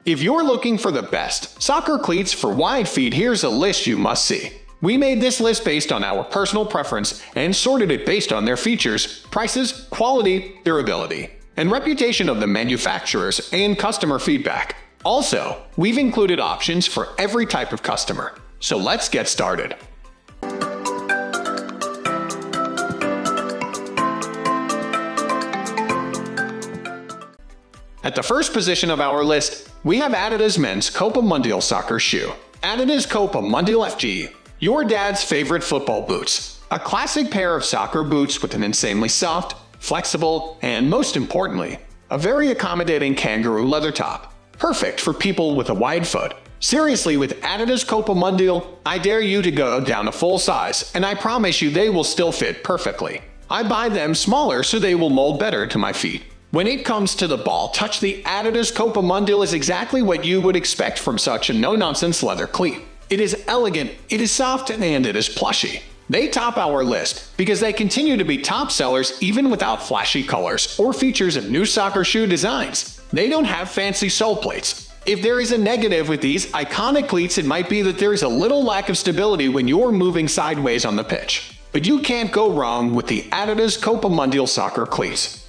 If you're looking for the best soccer cleats for wide feet, here's a list you must see. We made this list based on our personal preference and sorted it based on their features, prices, quality, durability, and reputation of the manufacturers and customer feedback. Also, we've included options for every type of customer. So let's get started. At the first position of our list, we have Adidas men's Copa Mundial soccer shoe. Adidas Copa Mundial FG, your dad's favorite football boots. A classic pair of soccer boots with an insanely soft, flexible, and most importantly, a very accommodating kangaroo leather top. Perfect for people with a wide foot. Seriously, with Adidas Copa Mundial, I dare you to go down a full size, and I promise you they will still fit perfectly. I buy them smaller so they will mold better to my feet. When it comes to the ball touch, the Adidas Copa Mundial is exactly what you would expect from such a no-nonsense leather cleat. It is elegant, it is soft, and it is plushy. They top our list because they continue to be top sellers even without flashy colors or features of new soccer shoe designs. They don't have fancy sole plates. If there is a negative with these iconic cleats, it might be that there is a little lack of stability when you're moving sideways on the pitch. But you can't go wrong with the Adidas Copa Mundial soccer cleats.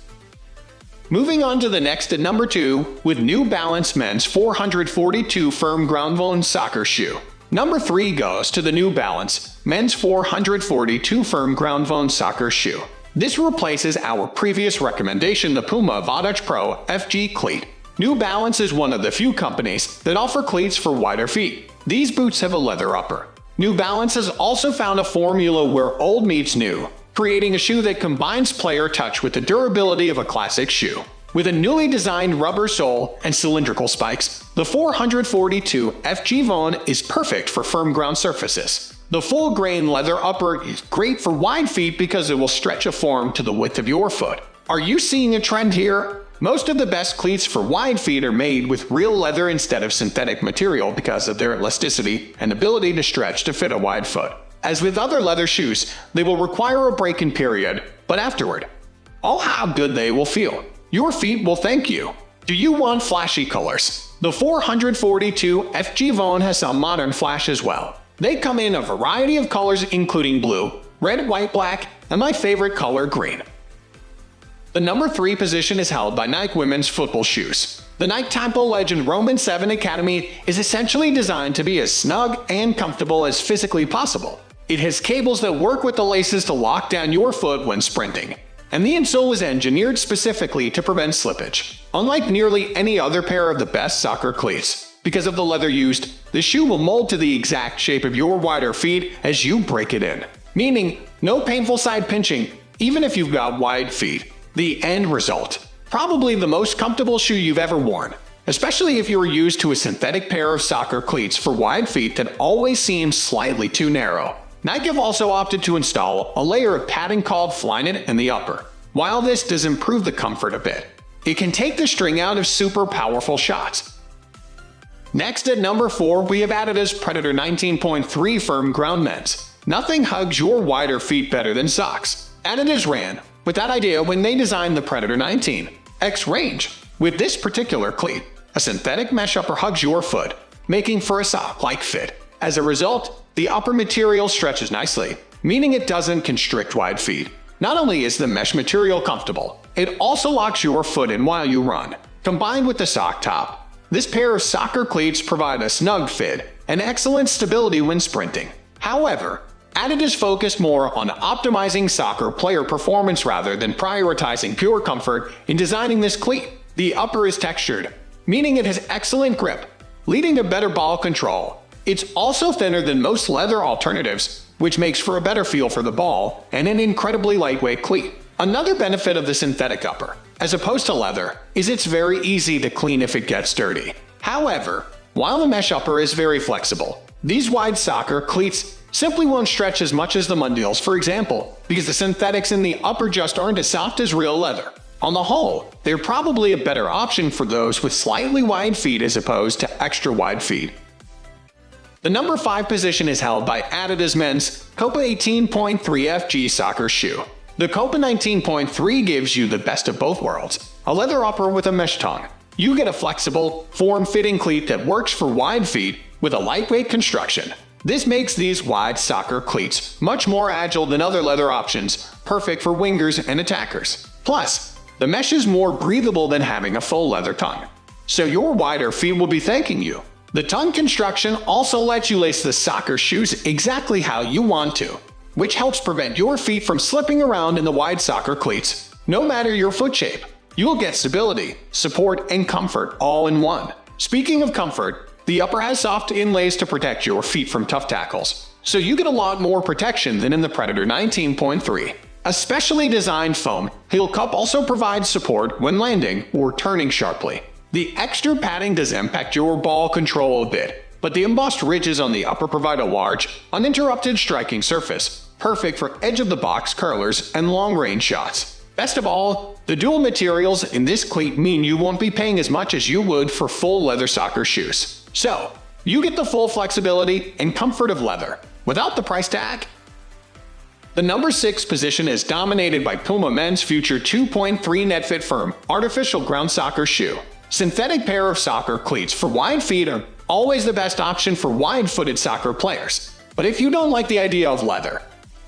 Moving on to the next at number 2, with New Balance men's 442 firm ground-worn soccer shoe. Number 3 goes to the New Balance men's 442 firm ground-worn soccer shoe. This replaces our previous recommendation, the Puma Voyage Pro FG Cleat. New Balance is one of the few companies that offer cleats for wider feet. These boots have a leather upper. New Balance has also found a formula where old meets new, creating a shoe that combines player touch with the durability of a classic shoe. With a newly designed rubber sole and cylindrical spikes, the 442 FG Von is perfect for firm ground surfaces. The full-grain leather upper is great for wide feet because it will stretch a form to the width of your foot. Are you seeing a trend here? Most of the best cleats for wide feet are made with real leather instead of synthetic material because of their elasticity and ability to stretch to fit a wide foot. As with other leather shoes, they will require a break-in period, but afterward, oh how good they will feel. Your feet will thank you. Do you want flashy colors? The 442 FG Von has some modern flash as well. They come in a variety of colors including blue, red, white, black, and my favorite color, green. The number 3 position is held by Nike women's football shoes. The Nike Tempo Legend Roman 7 Academy is essentially designed to be as snug and comfortable as physically possible. It has cables that work with the laces to lock down your foot when sprinting, and the insole is engineered specifically to prevent slippage. Unlike nearly any other pair of the best soccer cleats, because of the leather used, the shoe will mold to the exact shape of your wider feet as you break it in, meaning no painful side pinching, even if you've got wide feet. The end result, probably the most comfortable shoe you've ever worn, especially if you are used to a synthetic pair of soccer cleats for wide feet that always seems slightly too narrow. Nike have also opted to install a layer of padding called Flyknit in the upper. While this does improve the comfort a bit, it can take the string out of super powerful shots. Next at number 4, we have Adidas Predator 19.3 firm ground men's. Nothing hugs your wider feet better than socks. Adidas ran with that idea when they designed the Predator 19X range. With this particular cleat, a synthetic mesh upper hugs your foot, making for a sock-like fit. As a result, the upper material stretches nicely, meaning it doesn't constrict wide feet. Not only is the mesh material comfortable, it also locks your foot in while you run. Combined with the sock top, this pair of soccer cleats provide a snug fit and excellent stability when sprinting. However, Adidas focused more on optimizing soccer player performance rather than prioritizing pure comfort in designing this cleat. The upper is textured, meaning it has excellent grip, leading to better ball control. It's also thinner than most leather alternatives, which makes for a better feel for the ball and an incredibly lightweight cleat. Another benefit of the synthetic upper, as opposed to leather, is it's very easy to clean if it gets dirty. However, while the mesh upper is very flexible, these wide soccer cleats simply won't stretch as much as the Mundials, for example, because the synthetics in the upper just aren't as soft as real leather. On the whole, they're probably a better option for those with slightly wide feet as opposed to extra wide feet. The number 5 position is held by Adidas men's Copa 18.3 FG soccer shoe. The Copa 19.3 gives you the best of both worlds, a leather upper with a mesh tongue. You get a flexible, form-fitting cleat that works for wide feet with a lightweight construction. This makes these wide soccer cleats much more agile than other leather options, perfect for wingers and attackers. Plus, the mesh is more breathable than having a full leather tongue, so your wider feet will be thanking you. The tongue construction also lets you lace the soccer shoes exactly how you want to, which helps prevent your feet from slipping around in the wide soccer cleats. No matter your foot shape, you'll get stability, support, and comfort all in one. Speaking of comfort, the upper has soft inlays to protect your feet from tough tackles, so you get a lot more protection than in the Predator 19.3. A specially designed foam heel cup also provides support when landing or turning sharply. The extra padding does impact your ball control a bit, but the embossed ridges on the upper provide a large, uninterrupted striking surface, perfect for edge-of-the-box curlers and long-range shots. Best of all, the dual materials in this cleat mean you won't be paying as much as you would for full leather soccer shoes. So, you get the full flexibility and comfort of leather, without the price tag. The number 6 position is dominated by Puma Men's Future 2.3 Netfit Firm Artificial Ground Soccer Shoe. Synthetic pair of soccer cleats for wide feet are always the best option for wide-footed soccer players. But if you don't like the idea of leather,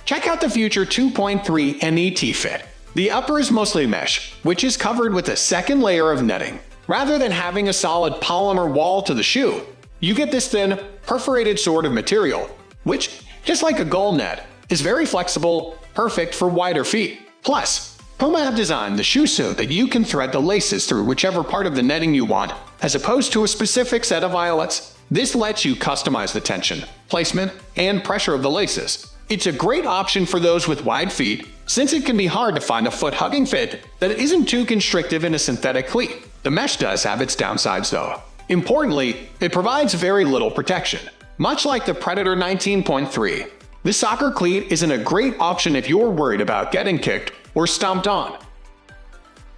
check out the Future 2.3 NET Fit. The upper is mostly mesh, which is covered with a second layer of netting. Rather than having a solid polymer wall to the shoe, you get this thin, perforated sort of material, which, just like a goal net, is very flexible, perfect for wider feet. Plus, Puma have designed the shoe so that you can thread the laces through whichever part of the netting you want, as opposed to a specific set of eyelets. This lets you customize the tension, placement, and pressure of the laces. It's a great option for those with wide feet, since it can be hard to find a foot-hugging fit that isn't too constrictive in a synthetic cleat. The mesh does have its downsides though. Importantly, it provides very little protection. Much like the Predator 19.3, this soccer cleat isn't a great option if you're worried about getting kicked or stomped on.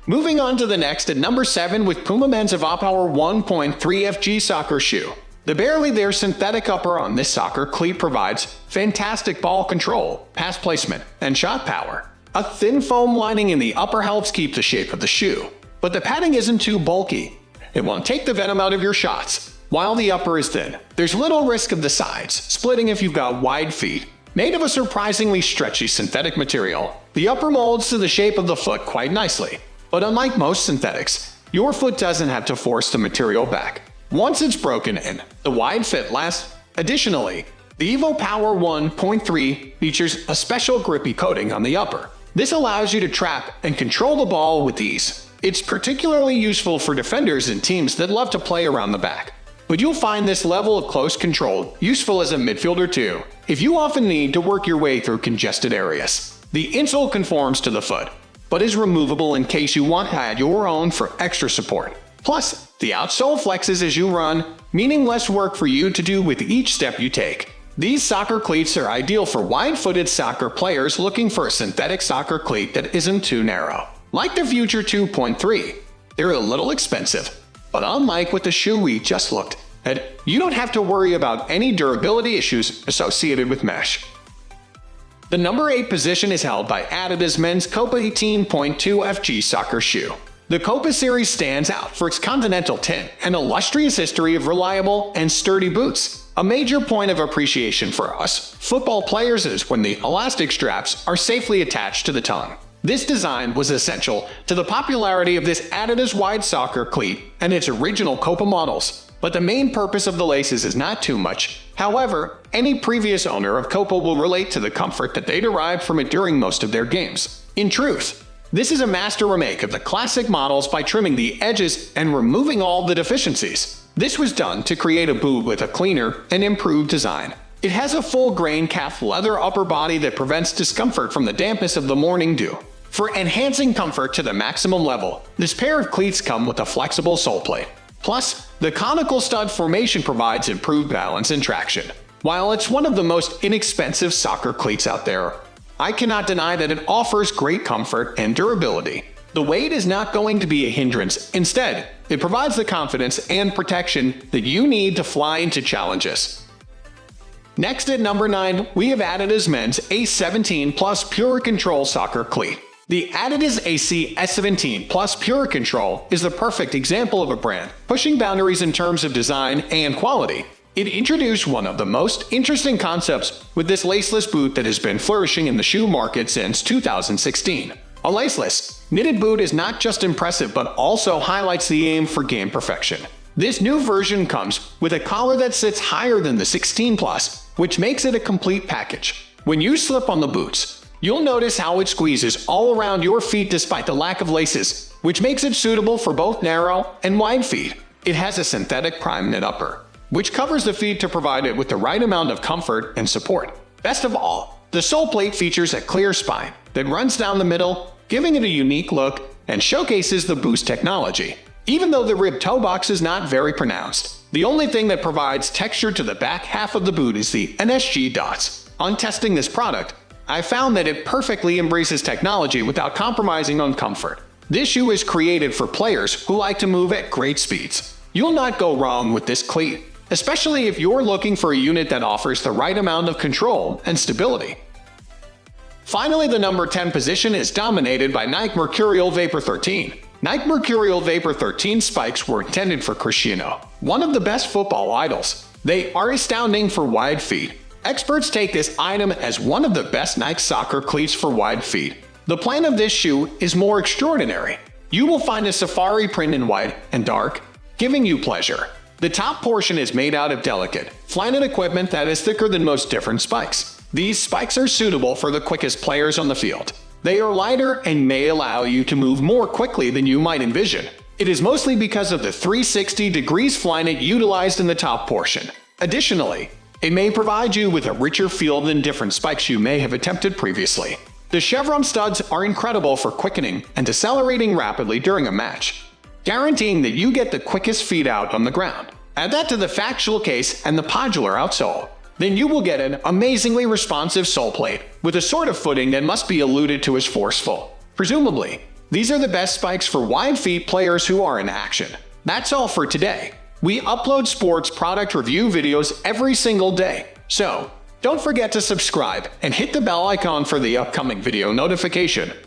Moving on to the next at number 7 with Puma Men's Evopower 1.3 FG Soccer Shoe. The barely there synthetic upper on this soccer cleat provides fantastic ball control, pass placement, and shot power. A thin foam lining in the upper helps keep the shape of the shoe, but the padding isn't too bulky. It won't take the venom out of your shots. While the upper is thin, there's little risk of the sides splitting if you've got wide feet. Made of a surprisingly stretchy synthetic material, the upper molds to the shape of the foot quite nicely. But unlike most synthetics, your foot doesn't have to force the material back once it's broken in. The wide fit lasts. Additionally, the Evopower 1.3 features a special grippy coating on the upper. This allows you to trap and control the ball with ease. It's particularly useful for defenders and teams that love to play around the back. But you'll find this level of close control useful as a midfielder too, if you often need to work your way through congested areas. The insole conforms to the foot, but is removable in case you want to add your own for extra support. Plus, the outsole flexes as you run, meaning less work for you to do with each step you take. These soccer cleats are ideal for wide-footed soccer players looking for a synthetic soccer cleat that isn't too narrow. Like the Future 2.3, they're a little expensive. But unlike with the shoe we just looked at, you don't have to worry about any durability issues associated with mesh. The number 8 position is held by Adidas Men's Copa 18.2 FG Soccer Shoe. The Copa series stands out for its continental tint and illustrious history of reliable and sturdy boots. A major point of appreciation for us football players is when the elastic straps are safely attached to the tongue. This design was essential to the popularity of this Adidas wide soccer cleat and its original Copa models, but the main purpose of the laces is not too much. However, any previous owner of Copa will relate to the comfort that they derived from it during most of their games. In truth, this is a master remake of the classic models by trimming the edges and removing all the deficiencies. This was done to create a boot with a cleaner and improved design. It has a full-grain calf leather upper body that prevents discomfort from the dampness of the morning dew. For enhancing comfort to the maximum level, this pair of cleats come with a flexible sole plate. Plus, the conical stud formation provides improved balance and traction. While it's one of the most inexpensive soccer cleats out there, I cannot deny that it offers great comfort and durability. The weight is not going to be a hindrance. Instead, it provides the confidence and protection that you need to fly into challenges. Next at number 9, we have Adidas Men's A17 Plus Purecontrol Soccer Cleat. The Adidas AC S17 Plus Purecontrol is the perfect example of a brand pushing boundaries in terms of design and quality. It introduced one of the most interesting concepts with this laceless boot that has been flourishing in the shoe market since 2016. A laceless, knitted boot is not just impressive but also highlights the aim for game perfection. This new version comes with a collar that sits higher than the 16 Plus, which makes it a complete package. When you slip on the boots, you'll notice how it squeezes all around your feet despite the lack of laces, which makes it suitable for both narrow and wide feet. It has a synthetic prime knit upper, which covers the feet to provide it with the right amount of comfort and support. Best of all, the sole plate features a clear spine that runs down the middle, giving it a unique look and showcases the boot's technology. Even though the rib toe box is not very pronounced, the only thing that provides texture to the back half of the boot is the NSG dots. On testing this product, I found that it perfectly embraces technology without compromising on comfort. This shoe is created for players who like to move at great speeds. You'll not go wrong with this cleat, especially if you're looking for a unit that offers the right amount of control and stability. Finally, the number 10 position is dominated by Nike Mercurial Vapor 13. Nike Mercurial Vapor 13 spikes were intended for Cristiano, one of the best football idols. They are astounding for wide feet. Experts take this item as one of the best Nike soccer cleats for wide feet. The plan of this shoe is more extraordinary. You will find a safari print in white and dark, giving you pleasure. The top portion is made out of delicate, fly-knit equipment that is thicker than most different spikes. These spikes are suitable for the quickest players on the field. They are lighter and may allow you to move more quickly than you might envision. It is mostly because of the 360 degrees fly-knit utilized in the top portion. Additionally, it may provide you with a richer feel than different spikes you may have attempted previously. The chevron studs are incredible for quickening and decelerating rapidly during a match, guaranteeing that you get the quickest feet out on the ground. Add that to the factual case and the podular outsole, then you will get an amazingly responsive sole plate with a sort of footing that must be alluded to as forceful. Presumably, these are the best spikes for wide feet players who are in action. That's all for today. We upload sports product review videos every single day, so don't forget to subscribe and hit the bell icon for the upcoming video notification.